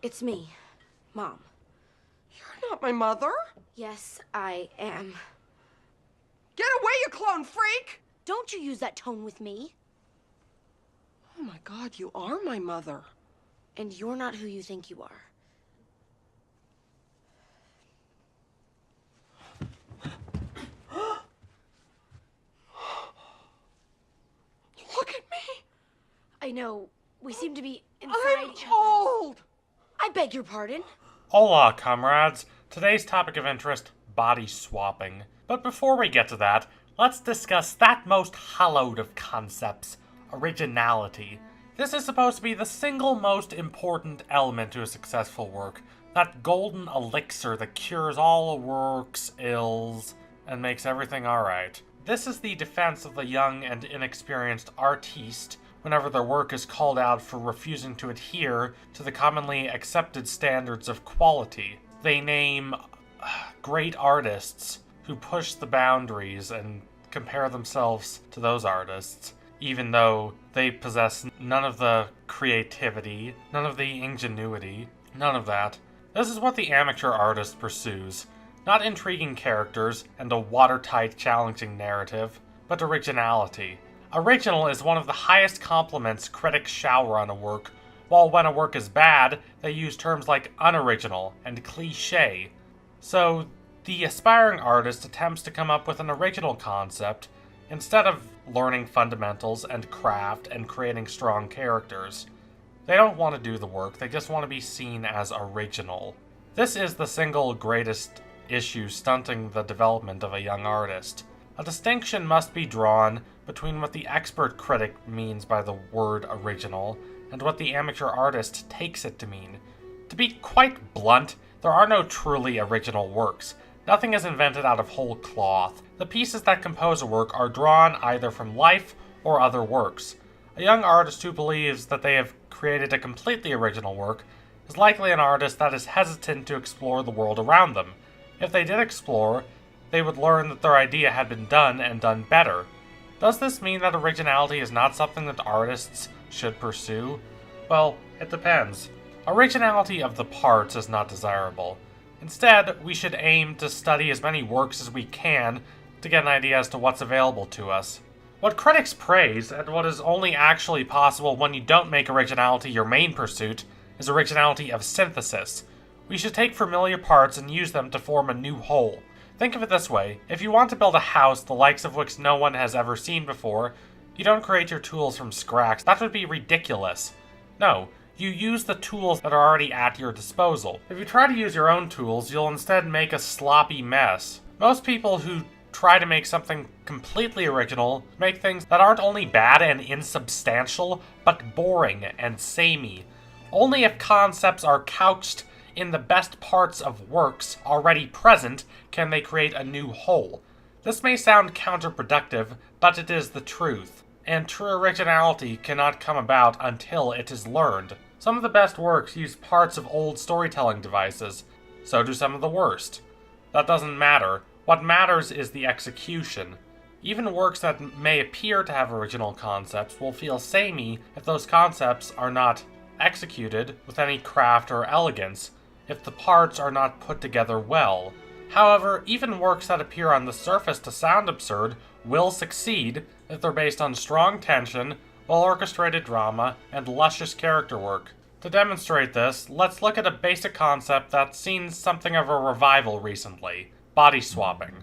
It's me, Mom. You're not my mother. Yes, I am. Get away, you clone freak! Don't you use that tone with me. Oh my God, you are my mother. And you're not who you think you are. Look at me. I know, we seem to be inside I'm each other. old. I beg your pardon. Hola, comrades. Today's topic of interest, body swapping. But before we get to that, let's discuss that most hallowed of concepts, originality. This is supposed to be the single most important element to a successful work. That golden elixir that cures all a work's ills and makes everything alright. This is the defense of the young and inexperienced artiste whenever their work is called out for refusing to adhere to the commonly accepted standards of quality. They name great artists who push the boundaries and compare themselves to those artists, even though they possess none of the creativity, none of the ingenuity, none of that. This is what the amateur artist pursues. Not intriguing characters and a watertight, challenging narrative, but originality. Original is one of the highest compliments critics shower on a work, while when a work is bad, they use terms like unoriginal and cliché. So, the aspiring artist attempts to come up with an original concept, instead of learning fundamentals and craft and creating strong characters. They don't want to do the work, they just want to be seen as original. This is the single greatest issue stunting the development of a young artist. A distinction must be drawn between what the expert critic means by the word original and what the amateur artist takes it to mean. To be quite blunt, there are no truly original works. Nothing is invented out of whole cloth. The pieces that compose a work are drawn either from life or other works. A young artist who believes that they have created a completely original work is likely an artist that is hesitant to explore the world around them. If they did explore, they would learn that their idea had been done and done better. Does this mean that originality is not something that artists should pursue? Well, it depends. Originality of the parts is not desirable. Instead, we should aim to study as many works as we can to get an idea as to what's available to us. What critics praise, and what is only actually possible when you don't make originality your main pursuit, is originality of synthesis. We should take familiar parts and use them to form a new whole. Think of it this way, if you want to build a house the likes of which no one has ever seen before, you don't create your tools from scratch. That would be ridiculous. No, you use the tools that are already at your disposal. If you try to use your own tools, you'll instead make a sloppy mess. Most people who try to make something completely original make things that aren't only bad and insubstantial, but boring and samey. Only if concepts are couched in the best parts of works already present can they create a new whole. This may sound counterproductive, but it is the truth. And true originality cannot come about until it is learned. Some of the best works use parts of old storytelling devices. So do some of the worst. That doesn't matter. What matters is the execution. Even works that may appear to have original concepts will feel samey if those concepts are not executed with any craft or elegance, if the parts are not put together well. However, even works that appear on the surface to sound absurd will succeed if they're based on strong tension, well-orchestrated drama, and luscious character work. To demonstrate this, let's look at a basic concept that's seen something of a revival recently: body swapping.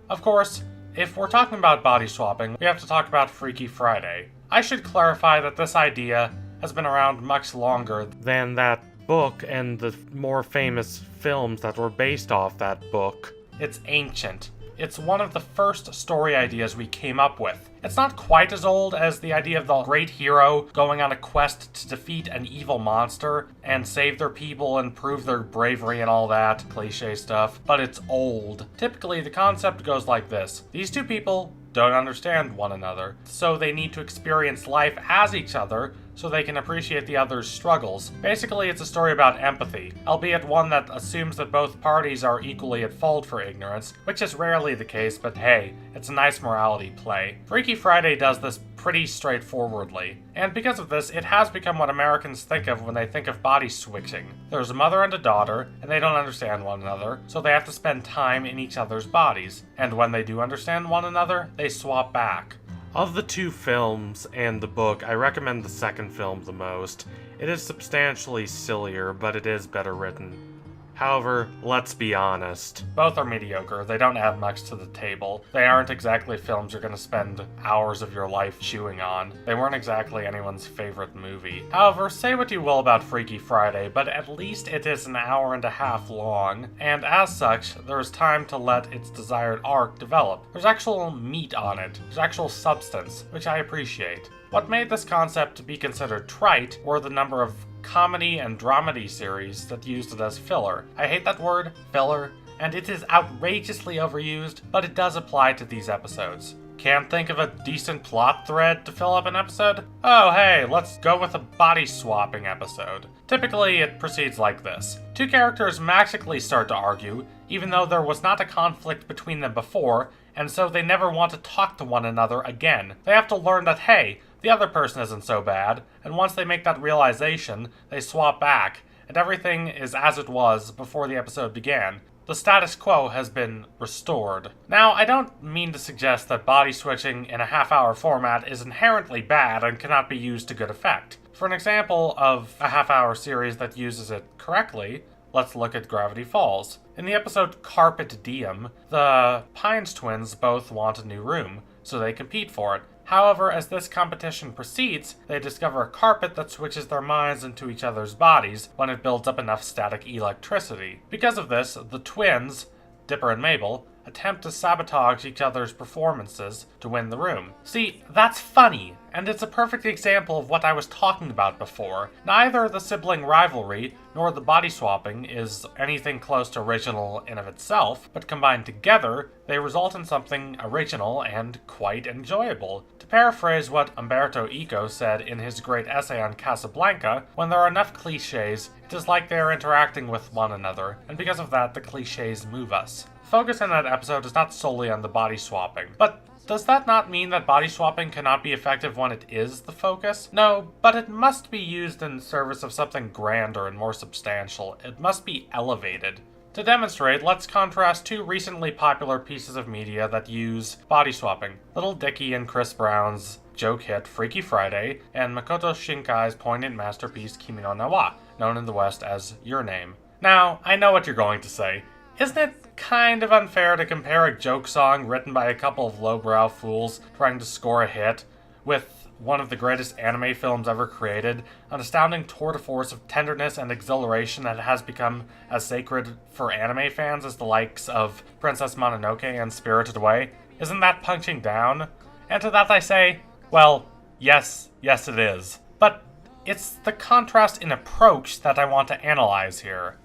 Of course, if we're talking about body swapping, we have to talk about Freaky Friday. I should clarify that this idea has been around much longer than that book and the more famous films that were based off that book. It's ancient. It's one of the first story ideas we came up with. It's not quite as old as the idea of the great hero going on a quest to defeat an evil monster and save their people and prove their bravery and all that cliche stuff, but it's old. Typically, the concept goes like this. These two people don't understand one another, so they need to experience life as each other so they can appreciate the other's struggles. Basically, it's a story about empathy, albeit one that assumes that both parties are equally at fault for ignorance, which is rarely the case, but hey, it's a nice morality play. Freaky Friday does this pretty straightforwardly, and because of this, it has become what Americans think of when they think of body switching. There's a mother and a daughter, and they don't understand one another, so they have to spend time in each other's bodies, and when they do understand one another, they swap back. Of the two films and the book, I recommend the second film the most. It is substantially sillier, but it is better written. However, let's be honest. Both are mediocre, they don't add much to the table. They aren't exactly films you're gonna spend hours of your life chewing on. They weren't exactly anyone's favorite movie. However, say what you will about Freaky Friday, but at least it is an hour and a half long, and as such, there's time to let its desired arc develop. There's actual meat on it, there's actual substance, which I appreciate. What made this concept to be considered trite were the number of comedy and dramedy series that used it as filler. I hate that word, filler, and it is outrageously overused, but it does apply to these episodes. Can't think of a decent plot thread to fill up an episode? Oh hey, let's go with a body swapping episode. Typically, it proceeds like this. Two characters magically start to argue, even though there was not a conflict between them before, and so they never want to talk to one another again. They have to learn that, hey, the other person isn't so bad, and once they make that realization, they swap back, and everything is as it was before the episode began. The status quo has been restored. Now, I don't mean to suggest that body switching in a half-hour format is inherently bad and cannot be used to good effect. For an example of a half-hour series that uses it correctly, let's look at Gravity Falls. In the episode Carpet Diem, the Pines twins both want a new room, so they compete for it. However, as this competition proceeds, they discover a carpet that switches their minds into each other's bodies when it builds up enough static electricity. Because of this, the twins, Dipper and Mabel, attempt to sabotage each other's performances to win the room. See, that's funny, and it's a perfect example of what I was talking about before. Neither the sibling rivalry nor the body swapping is anything close to original in of itself, but combined together, they result in something original and quite enjoyable. To paraphrase what Umberto Eco said in his great essay on Casablanca, when there are enough cliches, it is like they are interacting with one another, and because of that, the cliches move us. Focus in that episode is not solely on the body swapping, but does that not mean that body swapping cannot be effective when it is the focus? No, but it must be used in service of something grander and more substantial. It must be elevated. To demonstrate, let's contrast two recently popular pieces of media that use body swapping. Little Dicky and Chris Brown's joke hit Freaky Friday, and Makoto Shinkai's poignant masterpiece Kimi no Na wa, known in the West as Your Name. Now, I know what you're going to say. Isn't it kind of unfair to compare a joke song written by a couple of lowbrow fools trying to score a hit with one of the greatest anime films ever created, an astounding tour de force of tenderness and exhilaration that has become as sacred for anime fans as the likes of Princess Mononoke and Spirited Away? Isn't that punching down? And to that I say, well, yes it is. But it's the contrast in approach that I want to analyze here.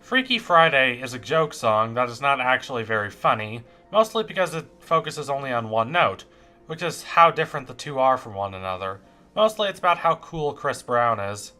Freaky Friday is a joke song that is not actually very funny, mostly because it focuses only on one note, which is how different the two are from one another. Mostly it's about how cool Chris Brown is.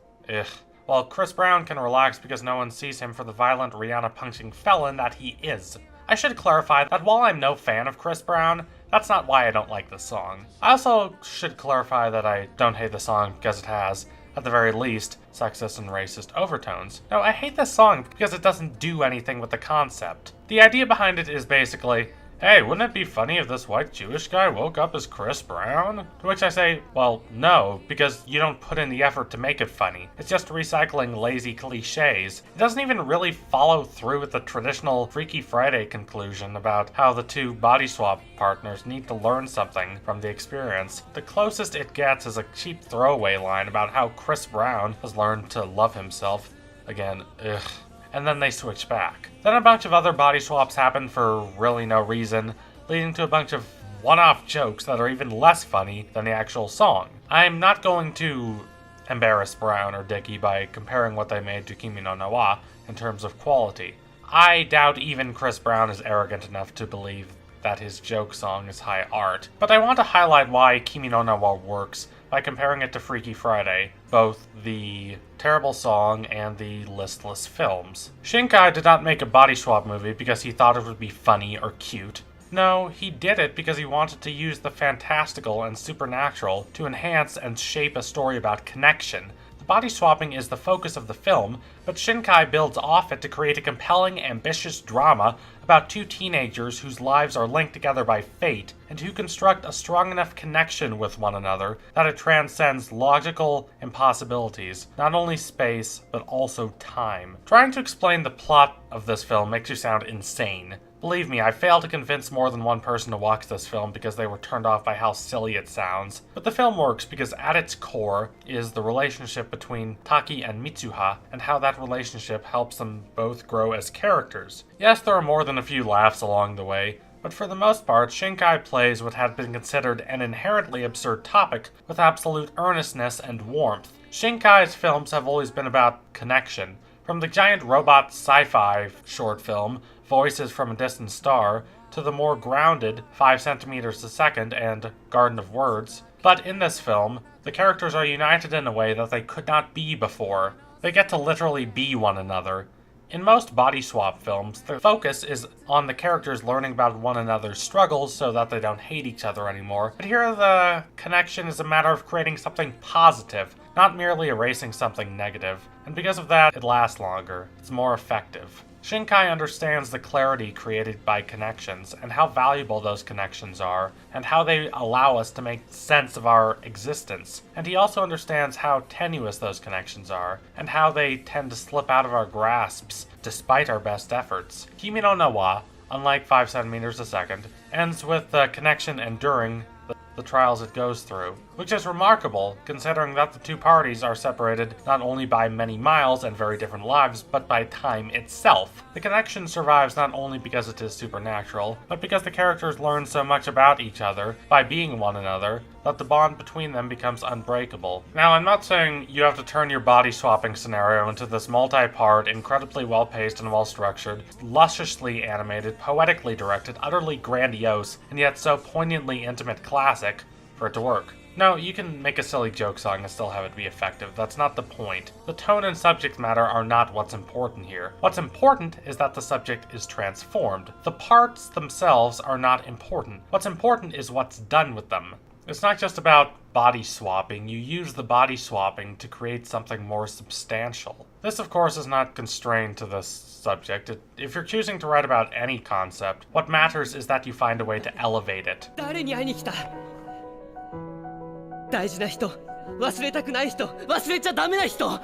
Well, Chris Brown can relax because no one sees him for the violent Rihanna-punching felon that he is. I should clarify that while I'm no fan of Chris Brown, that's not why I don't like this song. I also should clarify that I don't hate the song because it has, at the very least, sexist and racist overtones. No, I hate this song because it doesn't do anything with the concept. The idea behind it is basically, hey, wouldn't it be funny if this white Jewish guy woke up as Chris Brown? To which I say, well, no, because you don't put in the effort to make it funny. It's just recycling lazy cliches. It doesn't even really follow through with the traditional Freaky Friday conclusion about how the two body swap partners need to learn something from the experience. The closest it gets is a cheap throwaway line about how Chris Brown has learned to love himself. Again, and then they switch back. Then a bunch of other body swaps happen for really no reason, leading to a bunch of one-off jokes that are even less funny than the actual song. I'm not going to embarrass Brown or Dicky by comparing what they made to Kimi no Na wa in terms of quality. I doubt even Chris Brown is arrogant enough to believe that his joke song is high art, but I want to highlight why Kimi no Na wa works by comparing it to Freaky Friday, both the terrible song and the listless films. Shinkai did not make a body swap movie because he thought it would be funny or cute. No, he did it because he wanted to use the fantastical and supernatural to enhance and shape a story about connection. The body swapping is the focus of the film, but Shinkai builds off it to create a compelling, ambitious drama about two teenagers whose lives are linked together by fate, and who construct a strong enough connection with one another that it transcends logical impossibilities, not only space, but also time. Trying to explain the plot of this film makes you sound insane. Believe me, I failed to convince more than one person to watch this film because they were turned off by how silly it sounds. But the film works because at its core is the relationship between Taki and Mitsuha, and how that relationship helps them both grow as characters. Yes, there are more than a few laughs along the way, but for the most part, Shinkai plays what had been considered an inherently absurd topic with absolute earnestness and warmth. Shinkai's films have always been about connection. From the giant robot sci-fi short film, Voices from a Distant Star, to the more grounded 5 centimeters a second and Garden of Words. But in this film, the characters are united in a way that they could not be before. They get to literally be one another. In most body swap films, the focus is on the characters learning about one another's struggles so that they don't hate each other anymore. But here the connection is a matter of creating something positive, not merely erasing something negative. And because of that, it lasts longer. It's more effective. Shinkai understands the clarity created by connections, and how valuable those connections are, and how they allow us to make sense of our existence. And he also understands how tenuous those connections are, and how they tend to slip out of our grasps despite our best efforts. Kimi no Na wa, unlike 5 centimeters a second, ends with the connection enduring the trials it goes through, which is remarkable considering that the two parties are separated not only by many miles and very different lives, but by time itself. The connection survives not only because it is supernatural, but because the characters learn so much about each other by being one another that the bond between them becomes unbreakable. Now, I'm not saying you have to turn your body swapping scenario into this multi-part, incredibly well-paced and well-structured, lusciously animated, poetically directed, utterly grandiose, and yet so poignantly intimate classic for it to work. No, you can make a silly joke song and still have it be effective. That's not the point. The tone and subject matter are not what's important here. What's important is that the subject is transformed. The parts themselves are not important. What's important is what's done with them. It's not just about body swapping. You use the body swapping to create something more substantial. This, of course, is not constrained to this subject. If you're choosing to write about any concept, what matters is that you find a way to elevate it. 誰に会いに来た大事な人忘れたくない人忘れちゃダメな人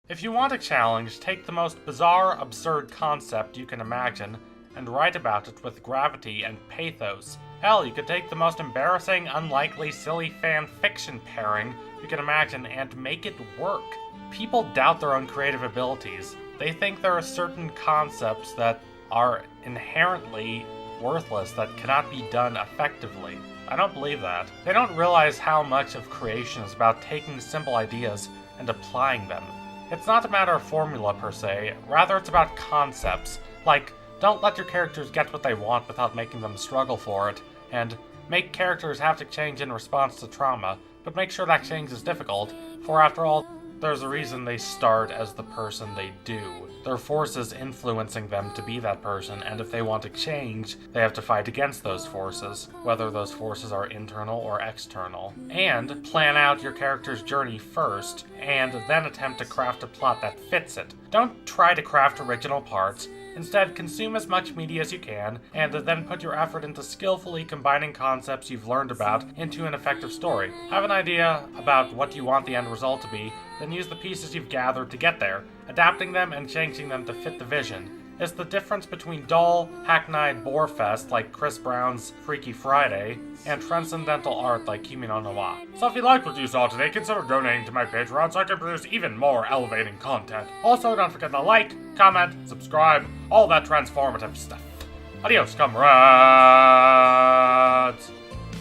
If you want a challenge, take the most bizarre, absurd concept you can imagine and write about it with gravity and pathos. Hell, you could take the most embarrassing, unlikely, silly fan fiction pairing you can imagine and make it work. People doubt their own creative abilities. They think there are certain concepts that are inherently worthless, that cannot be done effectively. I don't believe that. They don't realize how much of creation is about taking simple ideas and applying them. It's not a matter of formula per se, rather it's about concepts. Like, don't let your characters get what they want without making them struggle for it, and make characters have to change in response to trauma, but make sure that change is difficult, for after all, there's a reason they start as the person they do. There are forces influencing them to be that person, and if they want to change, they have to fight against those forces, whether those forces are internal or external. And plan out your character's journey first, and then attempt to craft a plot that fits it. Don't try to craft original parts. Instead, consume as much media as you can, and then put your effort into skillfully combining concepts you've learned about into an effective story. Have an idea about what you want the end result to be, then use the pieces you've gathered to get there, adapting them and changing them to fit the vision. It's the difference between dull, hackneyed bore fest like Chris Brown's Freaky Friday, and transcendental art like Kimi no Na wa. So if you liked what you saw today, consider donating to my Patreon so I can produce even more elevating content. Also, don't forget to like, comment, subscribe, all that transformative stuff. Adios, comrades!